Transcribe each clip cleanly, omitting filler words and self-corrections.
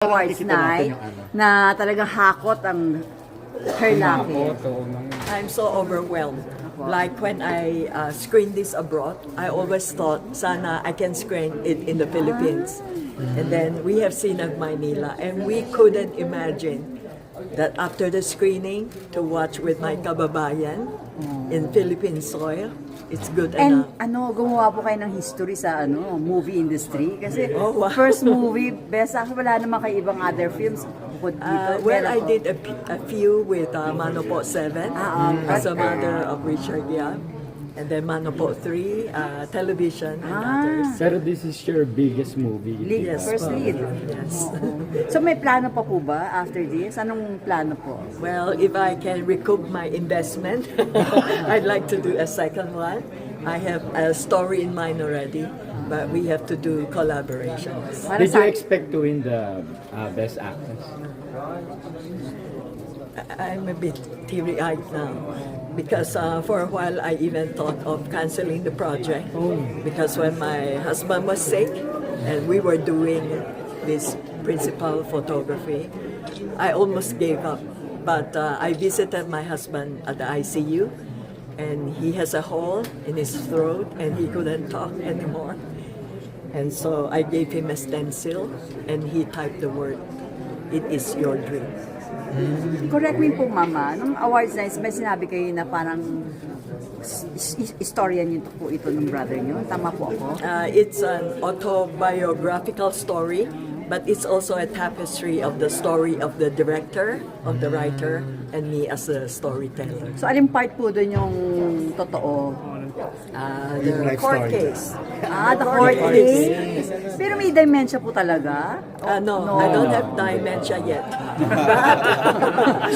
awards night na talagang hakot ang her laki. I'm so overwhelmed. Like when I screened this abroad, I always thought, sana I can screen it in the Philippines. And then we have seen at Manila, and we couldn't imagine that after the screening, to watch with my kababayan in Philippine soil, it's good And enough. gumawa po kayo ng history sa movie industry kasi Oh, wow. first movie, best actually wala naman kayo ibang other films bukod dito. Well, I Meron po. did a few with Manopo 7 as a mother of Richard Yap. And then Manopo 3, television and others. Pero this is your biggest movie. Yes, First po. lead. Yes. So may plano pa po ba after this? Anong plano po? Well, if I can recoup my investment, I'd like to do a second one. I have a story in mind already, but we have to do collaborations. Para Did you sa expect to win the Best Actress? I'm a bit teary-eyed now because for a while I even thought of canceling the project because when my husband was sick and we were doing this principal photography, I almost gave up. But I visited my husband at the ICU and he has a hole in his throat and he couldn't talk anymore. And so I gave him a stencil and he typed the word, "It is your dream." Correct me po, Mama. Nung awards night, may sinabi kayo na parang istorya niyo po ito ng brother niyo. Tama po ako? It's an autobiographical story, but it's also a tapestry of the story of the director, of the writer, and me as a storyteller. So, alin part po doon yung totoo? The court case. The court case. Pero may dementia po talaga? No, I don't have dementia yet.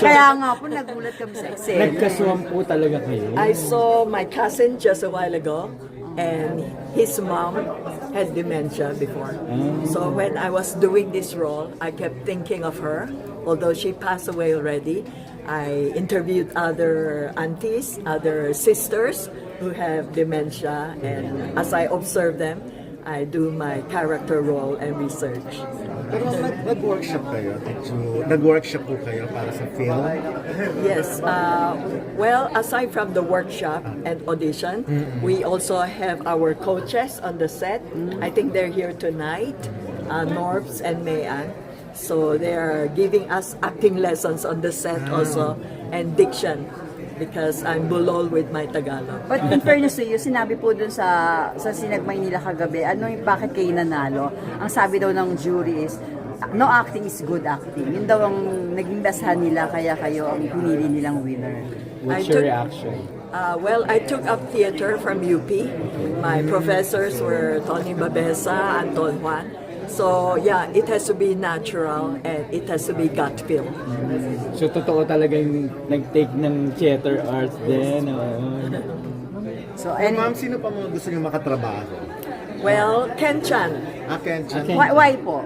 Kaya nga po, nagulat kami sa Excel. Nagkaswam po talaga kayo. I saw my cousin just a while ago, and his mom had dementia before. So when I was doing this role, I kept thinking of her. Although she passed away already, I interviewed other aunties, other sisters who have dementia, and as I observe them, I do my character role and research. Pero nag-workshop kayo? Nag-workshop po kayo para sa film? Yes. Well, aside from the workshop and audition, we also have our coaches on the set. I think they're here tonight, Norbs and Mayan. So they are giving us acting lessons on the set also and diction because I'm bulol with my Tagalog. But in fairness to you, sinabi po dun sa Sinag Maynila kagabi, bakit kayo nanalo? Ang sabi daw ng jury is, no acting is good acting. Yun daw ang naging dasahan nila, kaya kayo ang pinili nilang winner. What's I your took- reaction? Well, I took up theater from UP. My professors were Tony Babesa, Anton Juan. So yeah, it has to be natural and it has to be gut feel. So totoo talaga yung nag-take ng theater arts din. So, And ma'am, sino pa mga gusto niyo makatrabaho? Well, Ken Chan, Ken Chan. Okay. why po?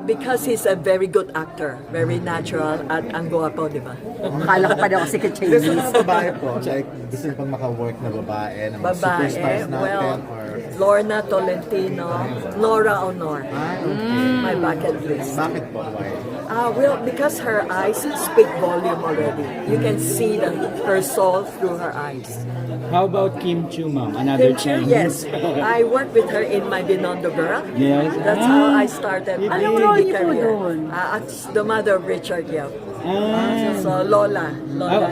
because he's a very good actor, very natural at ang gwapo, di ba? Akala ko pa daw kasi Gusto ka-Chinese. mga babae po, like gusto niyo pang maka-work na babae, na mga superstars natin, well, or... Lorna Tolentino, Nora Aunor, my bucket list. Bakit po? Why? Well, because her eyes speak volume already. You can see her soul through her eyes. How about Kim Chiu, ma'am? Another Kim Chiu, Chinese? yes. I worked with her in my Binondo girl. Yes. That's how I started my Anong role TV niyo po career. doon? As the mother of Richard Yap. Ah. So Lola.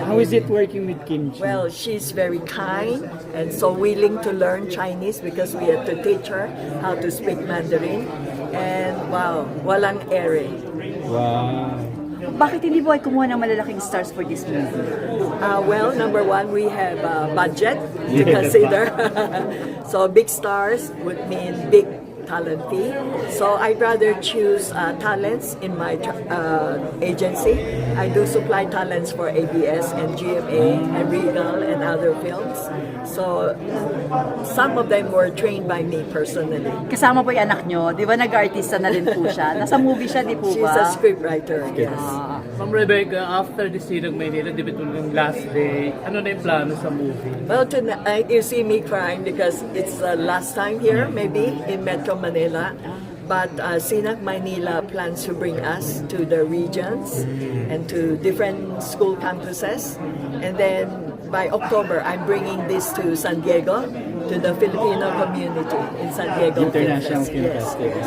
How is it working with Kim Chiu? Well, she's very kind and so willing to learn Chinese because we have to teach her how to speak Mandarin. And wow, walang ere. Wow. Bakit hindi po ay kumuha ng malalaking stars for this movie? Well, number one, we have budget to consider. So big stars would mean big talent fee. So I'd rather choose talents in my agency. I do supply talents for ABS and GMA and Regal and other films. So some of them were trained by me personally. Kasama po yung anak nyo, di ba nag-artista na rin po siya? Nasa movie siya, di po She's ba? a scriptwriter, yes. Ma'am Rebecca, after the Sinag Maynila, di ba ito yung last day, ano na yung plano sa movie? Well, tonight you see me crying because it's the last time here, maybe, in Metro Manila. But Sina Manila plans to bring us to the regions and to different school campuses. And then by October, I'm bringing this to San Diego, to the Filipino community in San Diego. International Film Yes. Festival.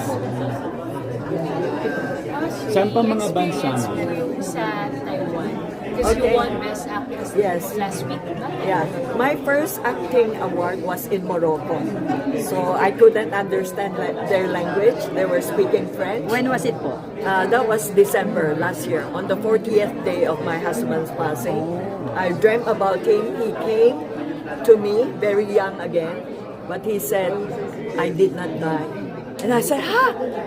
Saan pa mga bansa mo? Sa Taiwan. Because Okay. you won Best Actress Yes. last week, diba? Yeah, my first acting award was in Morocco. So I couldn't understand their language. They were speaking French. When was it po? That was December last year, on the 40th day of my husband's passing. I dreamt about him. He came to me very young again, but he said, I did not die. And I said,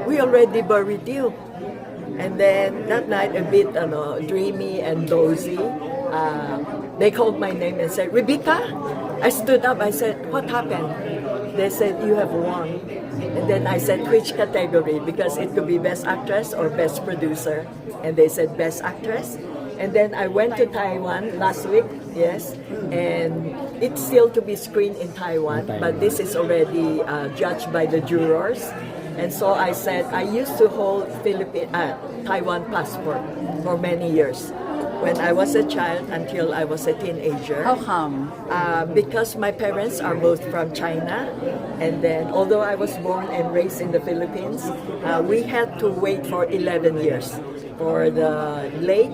we already buried you. And then that night, a bit dreamy and dozy, they called my name and said, Rebecca? I stood up, I said, what happened? They said, you have won. And then I said, which category? Because it could be Best Actress or Best Producer. And they said, Best Actress. And then I went to Taiwan last week, yes, and it's still to be screened in Taiwan, but this is already judged by the jurors. And so I said, I used to hold Taiwan passport for many years. When I was a child until I was a teenager. How come? Because my parents are both from China, and then although I was born and raised in the Philippines, we had to wait for 11 years for the late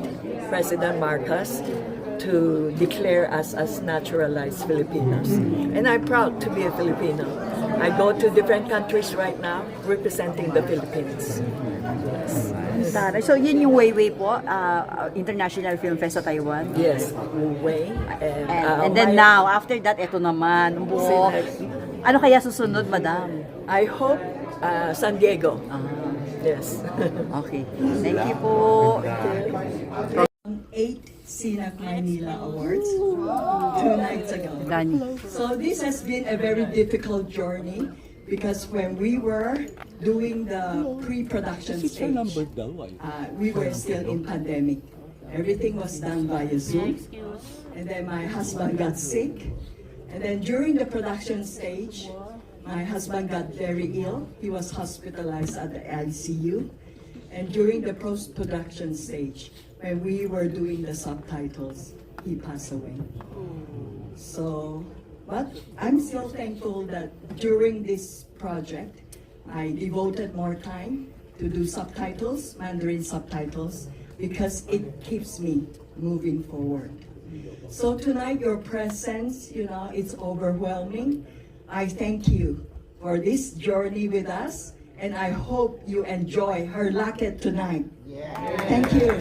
President Marcos to declare us as naturalized Filipinos. And I'm proud to be a Filipino. I go to different countries right now representing the Philippines. Taray. So yun yung Weiwei po, International Film Fest sa Taiwan. Yes, way. And then now, after that, eto naman. Buo. Ano kaya susunod, madam? I hope San Diego. Yes. Okay. Thank you po. 8 Sina Manila Awards 2 nights ago. Dani. So this has been a very difficult journey because when we were doing the pre-production stage, we were still in pandemic. Everything was done via Zoom. And then my husband got sick. And then during the production stage, my husband got very ill. He was hospitalized at the ICU. And during the post-production stage, when we were doing the subtitles, he passed away. So, but I'm still thankful that during this project, I devoted more time to do subtitles, Mandarin subtitles, because it keeps me moving forward. So tonight, your presence, it's overwhelming. I thank you for this journey with us, and I hope you enjoy her laket tonight. Thank you.